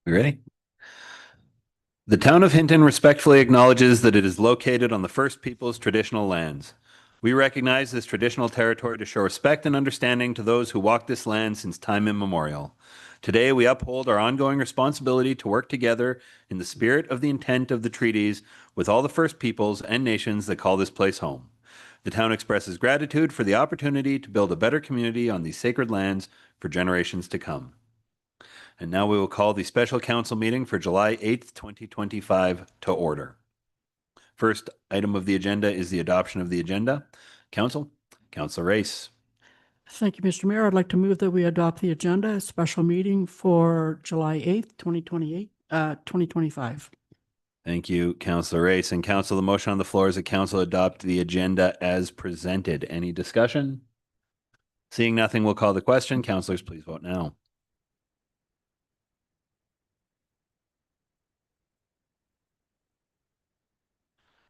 We ready? The town of Hinton respectfully acknowledges that it is located on the First Peoples traditional lands. We recognize this traditional territory to show respect and understanding to those who walked this land since time immemorial. Today, we uphold our ongoing responsibility to work together in the spirit of the intent of the treaties with all the First Peoples and nations that call this place home. The town expresses gratitude for the opportunity to build a better community on these sacred lands for generations to come. And now we will call the special council meeting for July 8th, 2025 to order. First item of the agenda is the adoption of the agenda. Councilor Race. Thank you, Mr. Mayor. I'd like to move that we adopt the agenda, special meeting for July 8th, 2025. Thank you, Councilor Race. And Council, the motion on the floor is that Council adopt the agenda as presented. Any discussion? Seeing nothing, we'll call the question. Councilors, please vote now.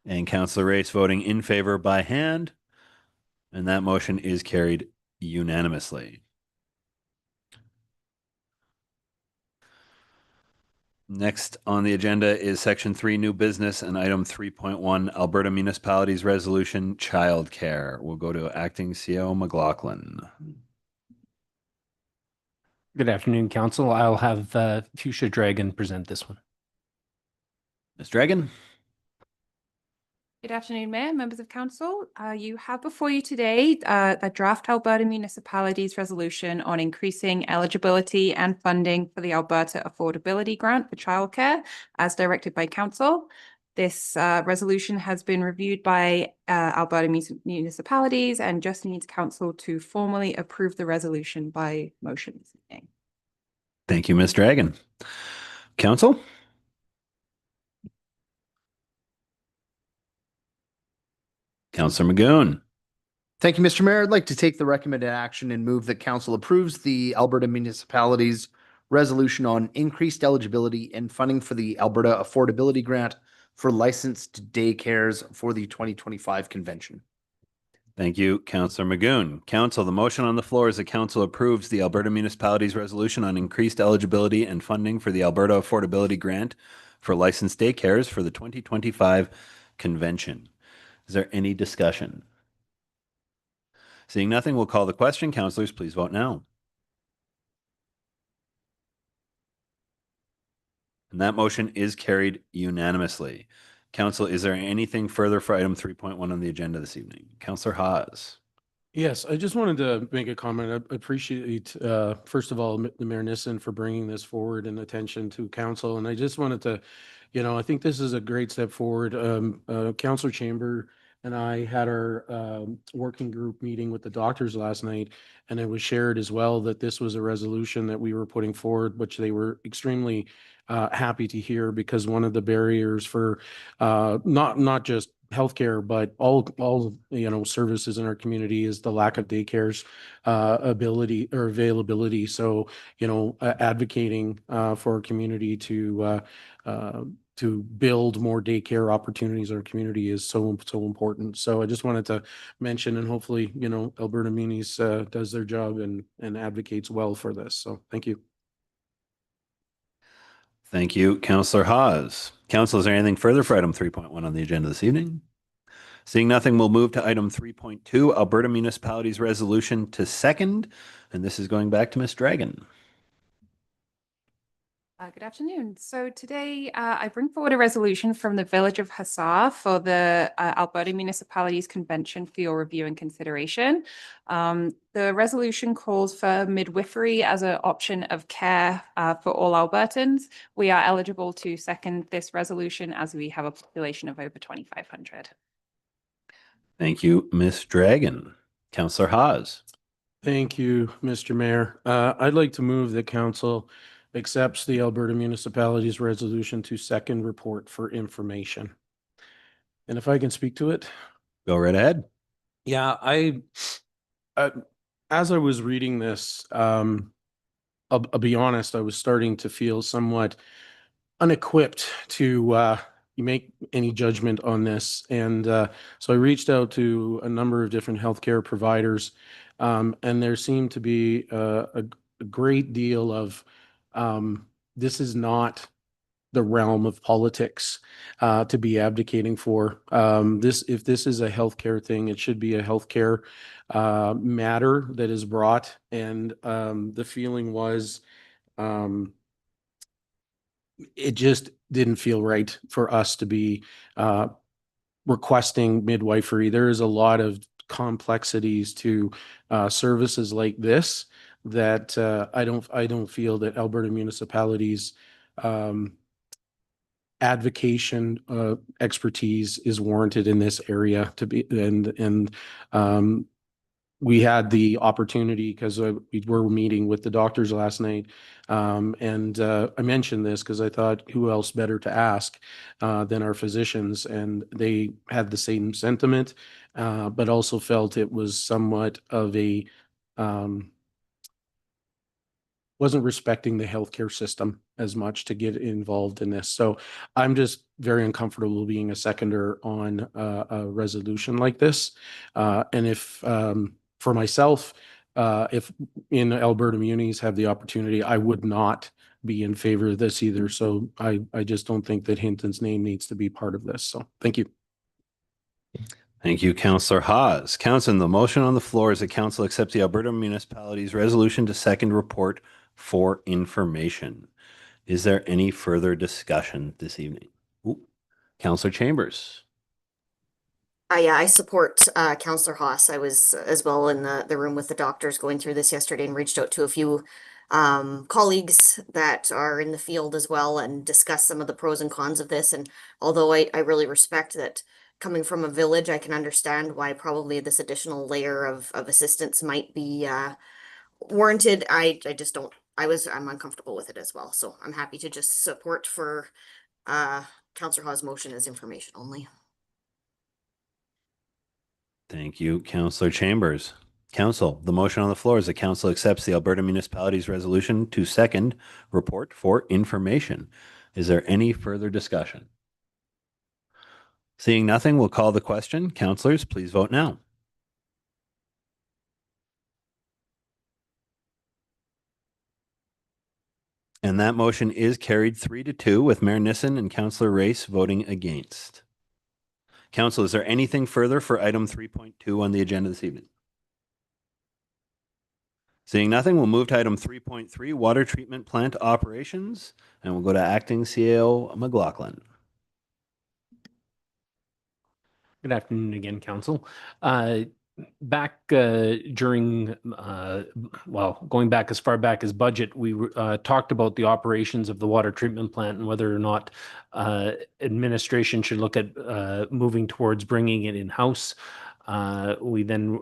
And Councilor Race voting in favor by hand. And that motion is carried unanimously. Next on the agenda is Section 3, New Business, and Item 3.1, Alberta Municipalities Resolution, Childcare. We'll go to Acting CO McLaughlin. Good afternoon, Council. I'll have Fuchsia Dragon present this one. Ms. Dragon. Good afternoon, Mayor, members of Council. You have before you today a draft Alberta Municipalities Resolution on increasing eligibility and funding for the Alberta Affordability Grant for childcare, as directed by Council. This resolution has been reviewed by Alberta municipalities and just needs Council to formally approve the resolution by motion this evening. Thank you, Ms. Dragon. Council? Councilor Magoon. Thank you, Mr. Mayor. I'd like to take the recommended action and move that Council approves the Alberta Municipalities Resolution on increased eligibility and funding for the Alberta Affordability Grant for licensed daycares for the 2025 convention. Thank you, Councilor Magoon. Council, the motion on the floor is that Council approves the Alberta Municipalities Resolution on increased eligibility and funding for the Alberta Affordability Grant for licensed daycares for the 2025 convention. Is there any discussion? Seeing nothing, we'll call the question. Councilors, please vote now. And that motion is carried unanimously. Council, is there anything further for item 3.1 on the agenda this evening? Councilor Haas. Yes, I just wanted to make a comment. I appreciate, first of all, the Mayor Nissen for bringing this forward and attention to Council. And I just wanted to, I think this is a great step forward. Councilor Chamber and I had our working group meeting with the doctors last night, and it was shared as well that this was a resolution that we were putting forward, which they were extremely happy to hear, because one of the barriers for not just healthcare, but all services in our community is the lack of daycares ability or availability. So advocating for our community to build more daycare opportunities in our community is so important. So I just wanted to mention, and hopefully Alberta Munis does their job and advocates well for this. So thank you. Thank you, Councilor Haas. Council, is there anything further for item 3.1 on the agenda this evening? Seeing nothing, we'll move to item 3.2, Alberta Municipalities Resolution to second. And this is going back to Ms. Dragon. Good afternoon. So today I bring forward a resolution from the Village of Hussar for the Alberta Municipalities Convention for your review and consideration. The resolution calls for midwifery as an option of care for all Albertans. We are eligible to second this resolution as we have a population of over 2,500. Thank you, Ms. Dragon. Councilor Haas. Thank you, Mr. Mayor. I'd like to move that Council accepts the Alberta Municipalities Resolution to second report for information. And if I can speak to it. Go right ahead. Yeah, as I was reading this, I'll be honest, I was starting to feel somewhat unequipped to make any judgment on this. And so I reached out to a number of different healthcare providers, and there seemed to be a great deal of this is not the realm of politics to be abdicating for. If this is a healthcare thing, it should be a healthcare matter that is brought. And the feeling was it just didn't feel right for us to be requesting midwifery. There is a lot of complexities to services like this that I don't feel that Alberta municipalities advocation expertise is warranted in this area to be. And we had the opportunity because we were meeting with the doctors last night. And I mentioned this because I thought who else better to ask than our physicians. And they had the same sentiment, but also felt it was somewhat of a wasn't respecting the healthcare system as much to get involved in this. So I'm just very uncomfortable being a seconder on a resolution like this. And if for myself, if in Alberta Munis have the opportunity, I would not be in favor of this either. So I just don't think that Hinton's name needs to be part of this. So thank you. Thank you, Councillor Haas. Council, the motion on the floor is that council accepts the Alberta Municipalities Resolution to Second Report for information. Is there any further discussion this evening? Councillor Chambers. Yeah, I support Councillor Haas. I was as well in the room with the doctors going through this yesterday and reached out to a few colleagues that are in the field as well and discussed some of the pros and cons of this. And although I really respect that coming from a village, I can understand why probably this additional layer of assistance might be warranted. I just don't, I'm uncomfortable with it as well. So I'm happy to just support for Councillor Haas' motion as information only. Thank you, Councillor Chambers. Council, the motion on the floor is that council accepts the Alberta Municipalities Resolution to Second Report for information. Is there any further discussion? Seeing nothing, we'll call the question. Councillors, please vote now. And that motion is carried 3-2 with Mayor Nissen and Councillor Race voting against. Council, is there anything further for item 3.2 on the agenda this evening? Seeing nothing, we'll move to item 3.3, water treatment plant operations, and we'll go to acting CAO McLaughlin. Good afternoon again, Council. Back during, going back as far back as budget, we talked about the operations of the water treatment plant and whether or not administration should look at moving towards bringing it in-house. We then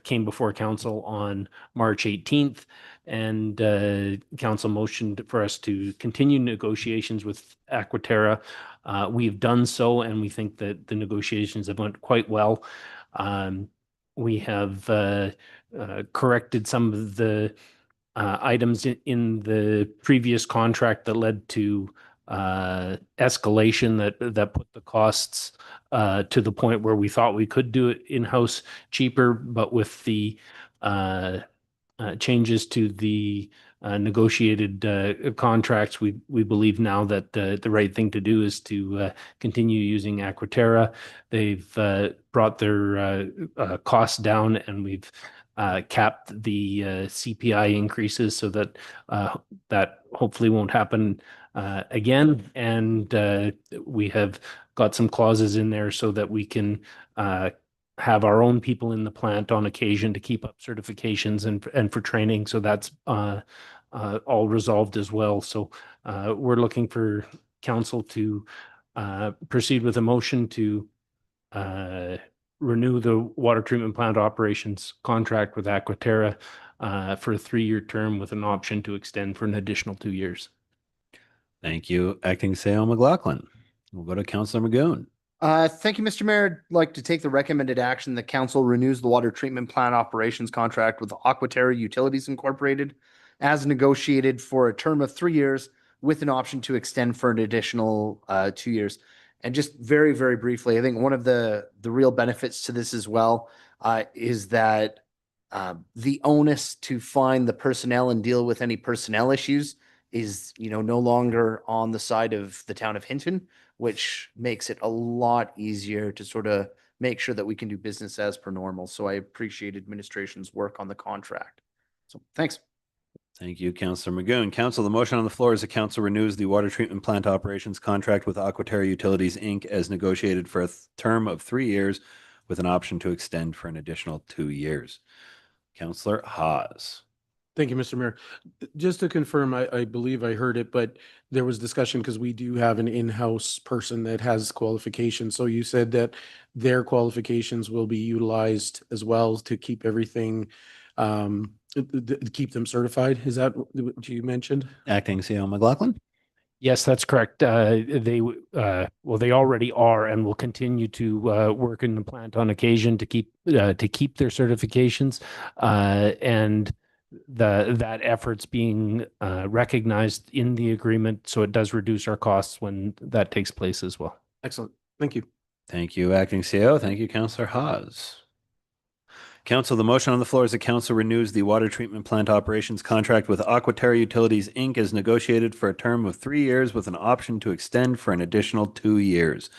came before council on March 18th, and council motioned for us to continue negotiations with Aquaterra. We've done so, and we think that the negotiations have went quite well. We have corrected some of the items in the previous contract that led to escalation that put the costs to the point where we thought we could do it in-house cheaper, but with the changes to the negotiated contracts, we believe now that the right thing to do is to continue using Aquaterra. They've brought their costs down, and we've capped the CPI increases so that that hopefully won't happen again. And we have got some clauses in there so that we can have our own people in the plant on occasion to keep up certifications and for training. So that's all resolved as well. So we're looking for council to proceed with a motion to renew the water treatment plant operations contract with Aquaterra for a 3-year term with an option to extend for an additional 2 years. Thank you, Acting CAO McLaughlin. We'll go to Councillor Magoon. Thank you, Mr. Mayor. I'd like to take the recommended action that council renews the water treatment plant operations contract with Aquaterra Utilities Incorporated as negotiated for a term of 3 years with an option to extend for an additional 2 years. And just very, very briefly, I think one of the real benefits to this as well is that the onus to find the personnel and deal with any personnel issues is, no longer on the side of the town of Hinton, which makes it a lot easier to sort of make sure that we can do business as per normal. So I appreciate administration's work on the contract. So thanks. Thank you, Councillor Magoon. Council, the motion on the floor is the council renews the water treatment plant operations contract with Aquaterra Utilities, Inc. as negotiated for a term of 3 years with an option to extend for an additional 2 years. Councillor Haas. Thank you, Mr. Mayor. Just to confirm, I believe I heard it, but there was discussion because we do have an in-house person that has qualifications. So you said that their qualifications will be utilized as well to keep everything, keep them certified. Is that what you mentioned? Acting CEO McLaughlin. Yes, that's correct. They already are and will continue to work in the plant on occasion to keep their certifications, and that effort's being recognized in the agreement, so it does reduce our costs when that takes place as well. Excellent. Thank you. Thank you, Acting CEO. Thank you, Councillor Haas. Council, the motion on the floor is the council renews the water treatment plant operations contract with Aquaterra Utilities, Inc. as negotiated for a term of 3 years with an option to extend for an additional 2 years.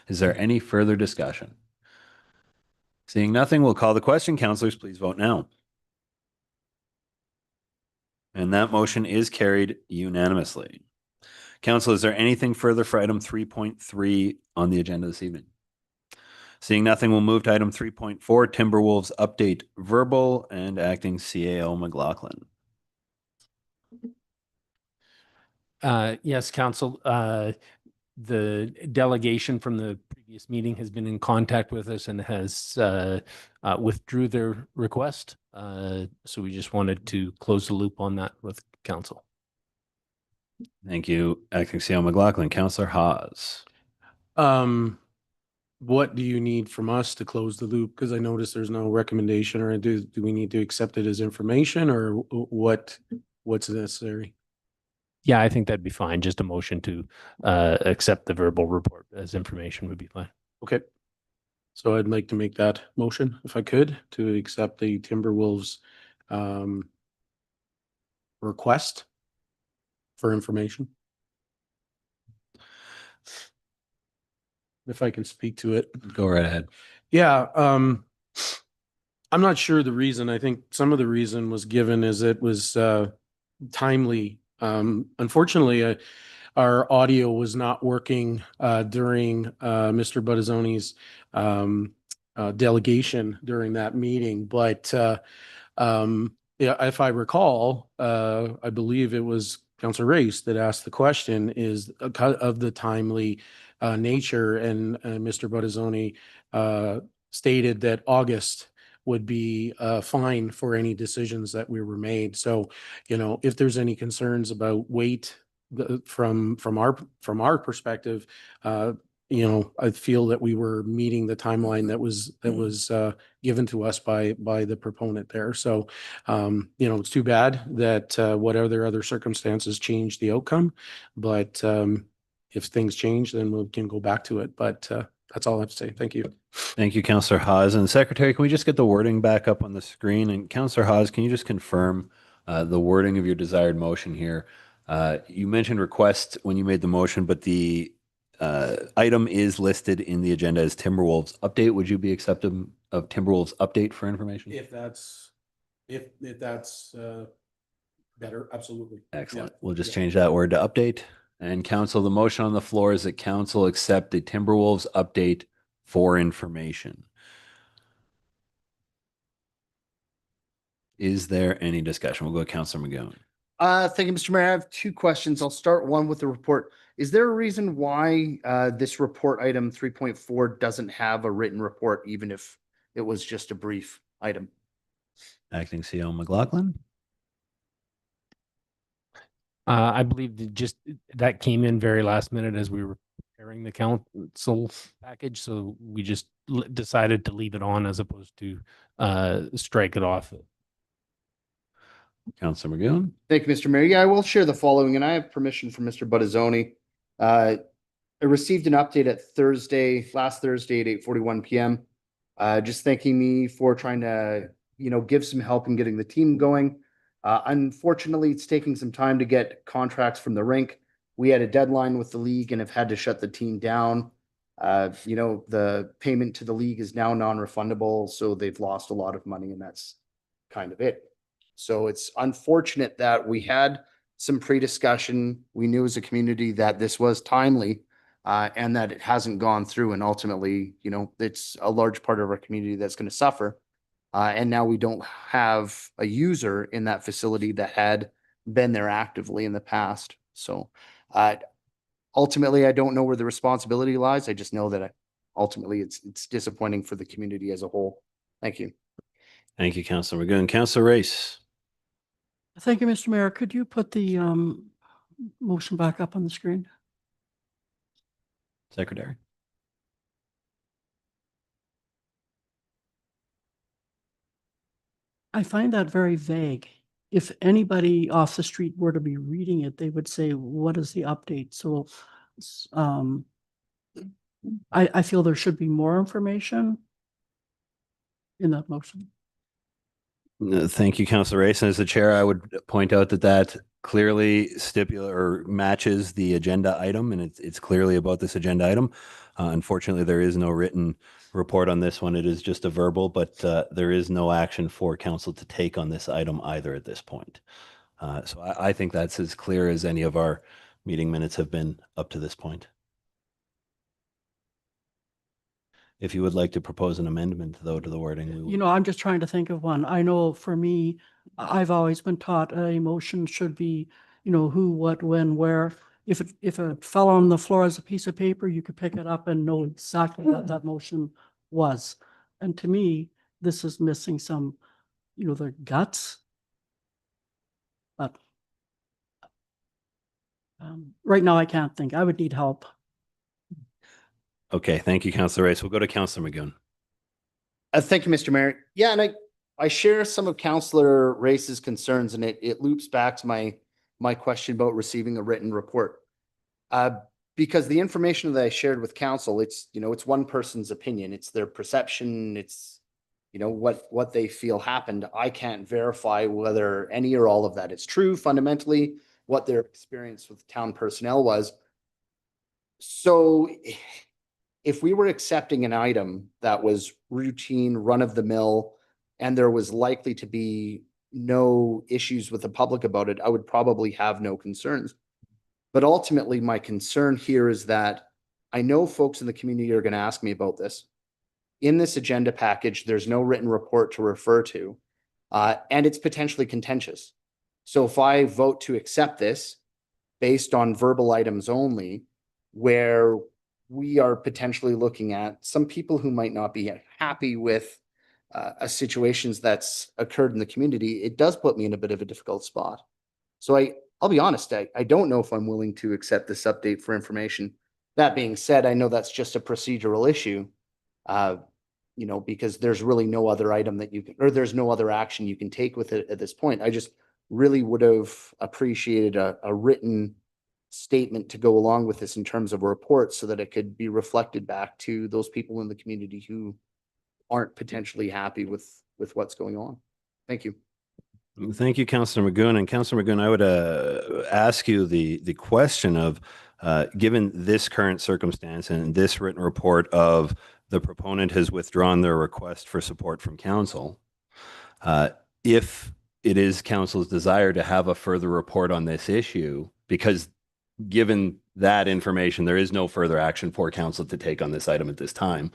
Is there any further discussion? Seeing nothing, we'll call the question. Councillors, please vote now. And that motion is carried unanimously. Council, is there anything further for item 3.3 on the agenda this evening? Seeing nothing, we'll move to item 3.4, Timberwolves update verbal, and acting CAO McLaughlin. Yes, Council. The delegation from the previous meeting has been in contact with us and has withdrew their request. So we just wanted to close the loop on that with Council. Thank you, acting CAO McLaughlin. Councillor Haas. What do you need from us to close the loop? Because I noticed there's no recommendation, or do we need to accept it as information, or what's necessary? Yeah, I think that'd be fine. Just a motion to accept the verbal report as information would be fine. Okay. So I'd like to make that motion, if I could, to accept the Timberwolves request for information. If I can speak to it. Go right ahead. Yeah, I'm not sure the reason. I think some of the reason was given as it was timely. Unfortunately, our audio was not working during Mr. Buttazzoni's delegation during that meeting. But yeah, if I recall, I believe it was Councillor Race that asked the question, is of the timely nature, and Mr. Buttazzoni stated that August would be fine for any decisions that we were made. So, if there's any concerns about weight from our perspective, I feel that we were meeting the timeline that was given to us by the proponent there. So, it's too bad that whatever other circumstances changed the outcome, but if things change, then we can go back to it. But that's all I have to say. Thank you. Thank you, Councillor Haas. And Secretary, can we just get the wording back up on the screen? And Councillor Haas, can you just confirm the wording of your desired motion here? You mentioned request when you made the motion, but the item is listed in the agenda as Timberwolves update. Would you be accepting of Timberwolves update for information? If that's better, absolutely. Excellent. Yeah. We'll just change that word to update. And council, the motion on the floor is that council accept the Timberwolves update for information. Is there any discussion? We'll go to Councillor Magoon. Thank you, Mr. Mayor. I have two questions. I'll start one with the report. Is there a reason why this report item 3.4 doesn't have a written report, even if it was just a brief item? Acting CEO McLaughlin. I believe that came in very last minute as we were preparing the council package. So we just decided to leave it on as opposed to strike it off. Councillor Magoon. Thank you, Mr. Mayor. Yeah, I will share the following, and I have permission from Mr. Buttazzoni. I received an update last Thursday at 8:41 p.m. Just thanking me for trying to, give some help in getting the team going. Unfortunately, it's taking some time to get contracts from the rink. We had a deadline with the league and have had to shut the team down. The payment to the league is now non-refundable, so they've lost a lot of money, and that's kind of it. So it's unfortunate that we had some pre-discussion. We knew as a community that this was timely, and that it hasn't gone through, and ultimately, it's a large part of our community that's going to suffer. And now we don't have a user in that facility that had been there actively in the past. So ultimately, I don't know where the responsibility lies. I just know that ultimately it's disappointing for the community as a whole. Thank you. Thank you, Councillor McGoon. Councillor Race. Thank you, Mr. Mayor. Could you put the motion back up on the screen? Secretary. I find that very vague. If anybody off the street were to be reading it, they would say, what is the update? So I feel there should be more information in that motion. Thank you, Councillor Race. And as the chair, I would point out that clearly matches the agenda item, and it's clearly about this agenda item. Unfortunately, there is no written report on this one. It is just a verbal, but there is no action for council to take on this item either at this point. So I think that's as clear as any of our meeting minutes have been up to this point. If you would like to propose an amendment, though, to the wording. We I'm just trying to think of one. I know for me, I've always been taught a motion should be, who, what, when, where. If it fell on the floor as a piece of paper, you could pick it up and know exactly what that motion was. And to me, this is missing some, the guts. But right now, I can't think. I would need help. Okay, thank you, Councillor Race. We'll go to Councillor McGoon. Thank you, Mr. Mayor. Yeah, and I share some of Councillor Race's concerns, and it loops back to my question about receiving a written report. Because the information that I shared with council, it's one person's opinion, it's their perception, it's what they feel happened. I can't verify whether any or all of that is true. Fundamentally, what their experience with town personnel was. So if we were accepting an item that was routine, run-of-the-mill, and there was likely to be no issues with the public about it, I would probably have no concerns. But ultimately, my concern here is that I know folks in the community are going to ask me about this. In this agenda package, there's no written report to refer to, and it's potentially contentious. So if I vote to accept this based on verbal items only, where we are potentially looking at some people who might not be happy with situations that's occurred in the community, it does put me in a bit of a difficult spot. So I'll be honest, I don't know if I'm willing to accept this update for information. That being said, I know that's just a procedural issue, because there's really no other item that you can, or there's no other action you can take with it at this point. I just really would have appreciated a written statement to go along with this in terms of a report so that it could be reflected back to those people in the community who aren't potentially happy with what's going on. Thank you. Thank you, Councillor McGoon. And Councillor McGoon, I would ask you the question of, given this current circumstance and this written report of the proponent has withdrawn their request for support from council, if it is council's desire to have a further report on this issue, because given that information, there is no further action for council to take on this item at this time,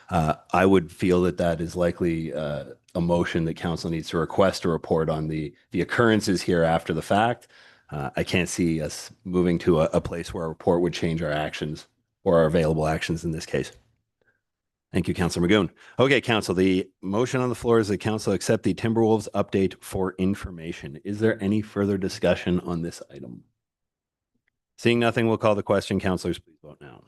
I would feel that is likely a motion that council needs to request a report on the occurrences here after the fact. I can't see us moving to a place where a report would change our actions or our available actions in this case. Thank you, Councillor McGoon. Okay, council, the motion on the floor is that council accept the Timberwolves update for information. Is there any further discussion on this item? Seeing nothing, we'll call the question. Councillors, please vote now.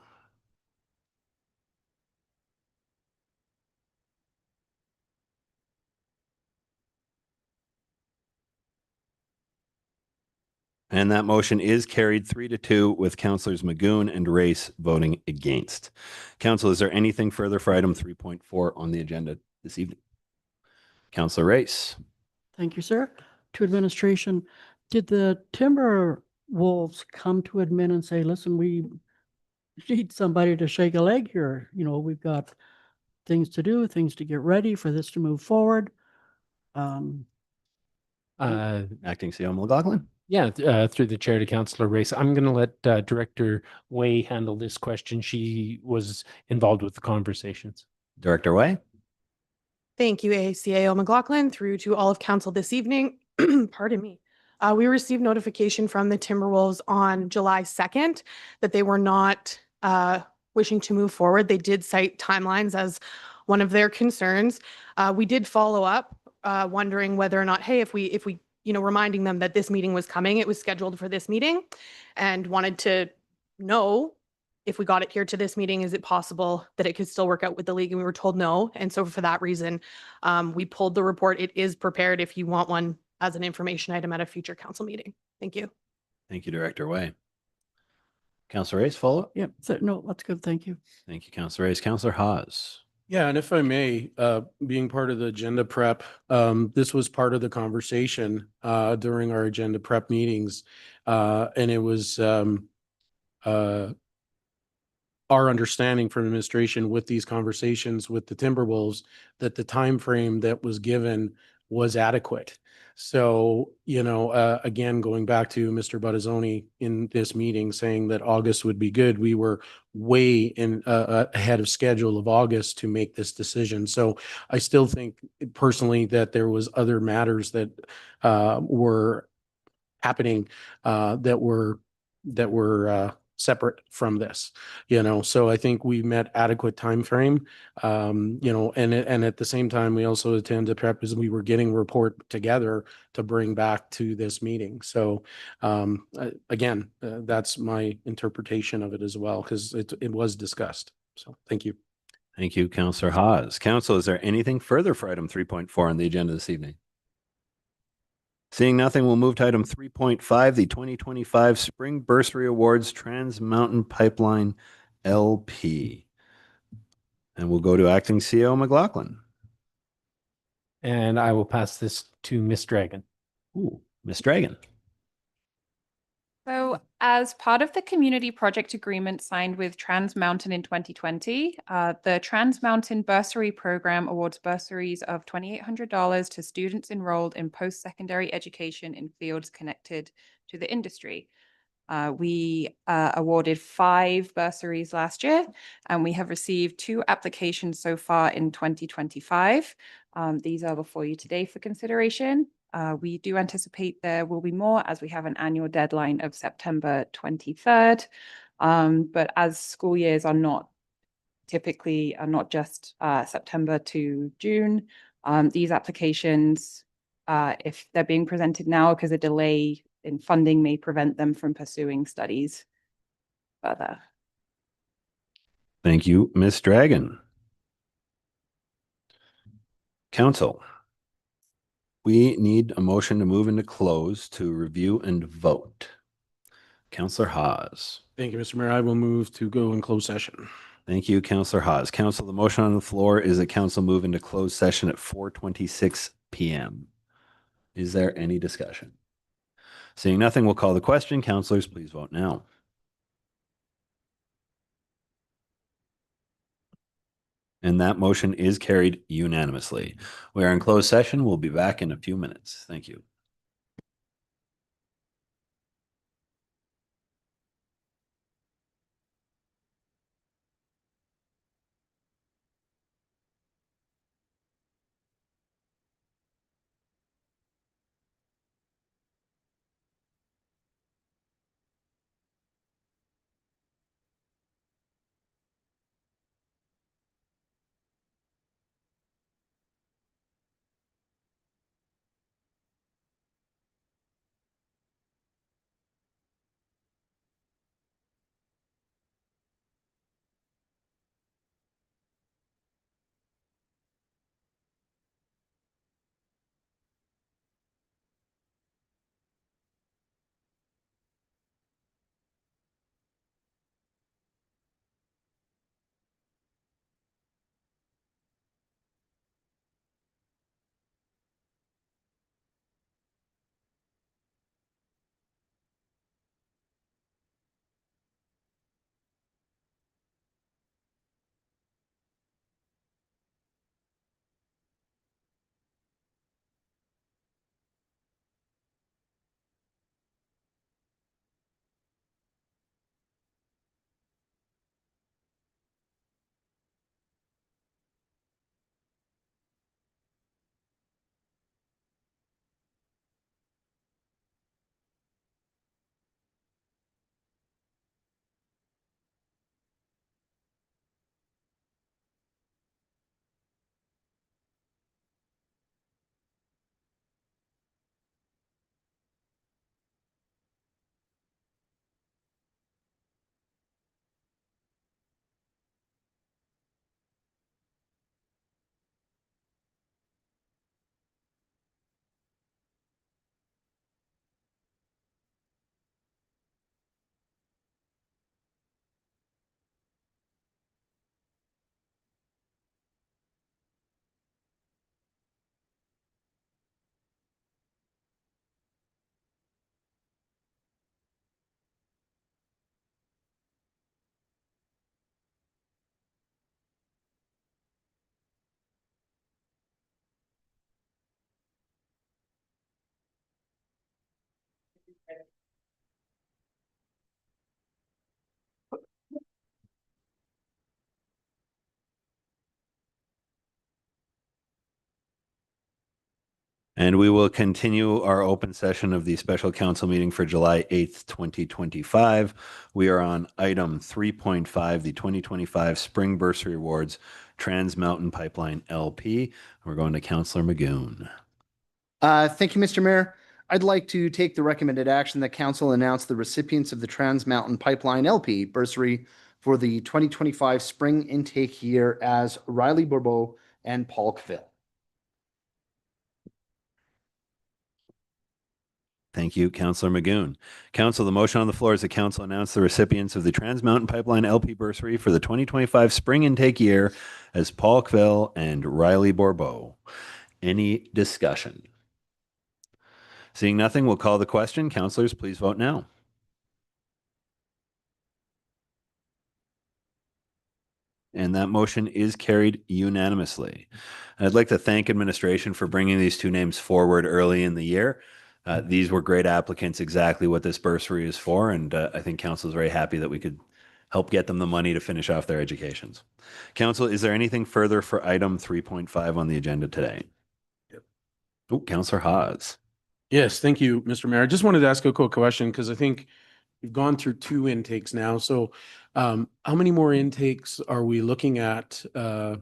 And that motion is carried 3-2 with Councillors McGoon and Race voting against. Council, is there anything further for item 3.4 on the agenda this evening? Councillor Race. Thank you, sir. to administration, did the timber wolves come to admin and say, listen, we need somebody to shake a leg here? You know, we've got things to do, things to get ready for this to move forward. Acting CEO McLaughlin. Yeah, through the chair to Councillor Race, I'm going to let Director Way handle this question. She was involved with the conversations. Director Way. Thank you, ACAO McLaughlin, through to all of council this evening. Pardon me. We received notification from the Timberwolves on July 2nd that they were not wishing to move forward. They did cite timelines as one of their concerns. We did follow up, wondering whether or not, hey, if we, reminding them that this meeting was coming, it was scheduled for this meeting, and wanted to know if we got it here to this meeting, is it possible that it could still work out with the league? And we were told no. And so for that reason, we pulled the report. It is prepared if you want one as an information item at a future council meeting. Thank you. Thank you, Director Way. Councillor Race, follow up. Yeah, so, no, that's good. Thank you. Thank you, Councillor Race. Councillor Hawes. Yeah, and if I may, being part of the agenda prep, this was part of the conversation during our agenda prep meetings. And it was our understanding from administration with these conversations with the Timberwolves that the time frame that was given was adequate. So, again, going back to Mr. Buttazzoni in this meeting saying that August would be good, we were way in ahead of schedule of August to make this decision. So I still think personally that there was other matters that were happening that were separate from this, so I think we met adequate time frame, and at the same time, we also attended prep as we were getting report together to bring back to this meeting. So again, that's my interpretation of it as well, because it was discussed. So thank you. Thank you, Councillor Hawes. Council, is there anything further for item 3.4 on the agenda this evening? Seeing nothing, we'll move to item 3.5, the 2025 Spring Bursary Awards Trans Mountain Pipeline LP. And we'll go to Acting CEO McLaughlin. And I will pass this to Ms. Dragon. Ooh, Ms. Dragon. So as part of the community project agreement signed with Trans Mountain in 2020, the Trans Mountain Bursary Program awards bursaries of $2,800 to students enrolled in post-secondary education in fields connected to the industry. We awarded 5 bursaries last year, and we have received 2 applications so far in 2025. These are before you today for consideration. We do anticipate there will be more as we have an annual deadline of September 23rd. But as school years are not just September to June, these applications, if they're being presented now because a delay in funding may prevent them from pursuing studies further. Thank you, Ms. Dragon. Council, we need a motion to move into close to review and vote. Councillor Hawes. Thank you, Mr. Mayor. I will move to go in closed session. Thank you, Councillor Hawes. Council, the motion on the floor is that council move into closed session at 4:26 p.m. Is there any discussion? Seeing nothing, we'll call the question. Councillors, please vote now. And that motion is carried unanimously. We are in closed session. We'll be back in a few minutes. Thank you. And we will continue our open session of the special council meeting for July 8th, 2025. We are on item 3.5, the 2025 Spring Bursary Awards, Trans Mountain Pipeline LP. We're going to Councillor Magoon. Thank you, Mr. Mayor. I'd like to take the recommended action that council announce the recipients of the Trans Mountain Pipeline LP bursary for the 2025 spring intake year as Riley Bourbeau and Paul Cavill. Thank you, Councillor Magoon. Council, the motion on the floor is that council announce the recipients of the Trans Mountain Pipeline LP bursary for the 2025 spring intake year as Paul Cavill and Riley Bourbeau. Any discussion? Seeing nothing, we'll call the question. Councillors, please vote now. And that motion is carried unanimously. I'd like to thank administration for bringing these two names forward early in the year. These were great applicants, exactly what this bursary is for, and I think council is very happy that we could help get them the money to finish off their educations. Council, is there anything further for item 3.5 on the agenda today? Yep. Oh, Councillor Haas. Yes, thank you, Mr. Mayor. I just wanted to ask a quick question because I think we've gone through 2 intakes now. So how many more intakes are we looking at? Because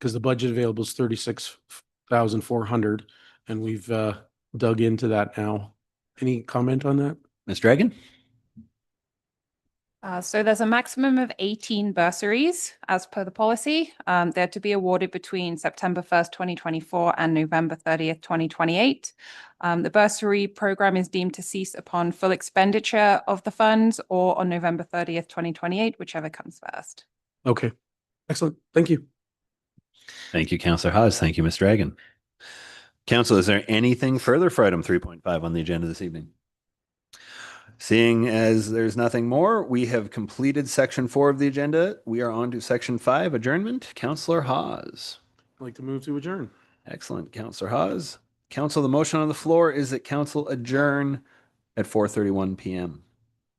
the budget available is 36,400 and we've dug into that now. Any comment on that? Ms. Dragon? So there's a maximum of 18 bursaries as per the policy. They're to be awarded between September 1st, 2024 and November 30th, 2028. The bursary program is deemed to cease upon full expenditure of the funds or on November 30th, 2028, whichever comes first. Okay, excellent. Thank you. Thank you, Councillor Haas. Thank you, Ms. Dragon. Council, is there anything further for item 3.5 on the agenda this evening? Seeing as there's nothing more, we have completed section 4 of the agenda. We are on to section 5, adjournment. Councillor Haas. I'd like to move to adjourn. Excellent, Councillor Haas. Council, the motion on the floor is that council adjourn at 4:31 p.m.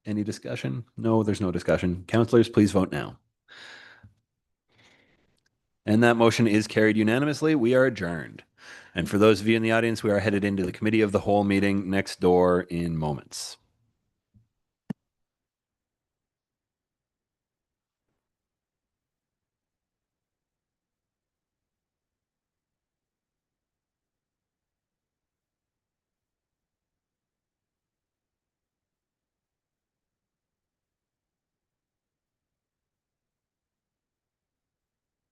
Any discussion? No, there's no discussion. Councillors, please vote now. And that motion is carried unanimously. We are adjourned. And for those of you in the audience, we are headed into the committee of the whole meeting next door in moments.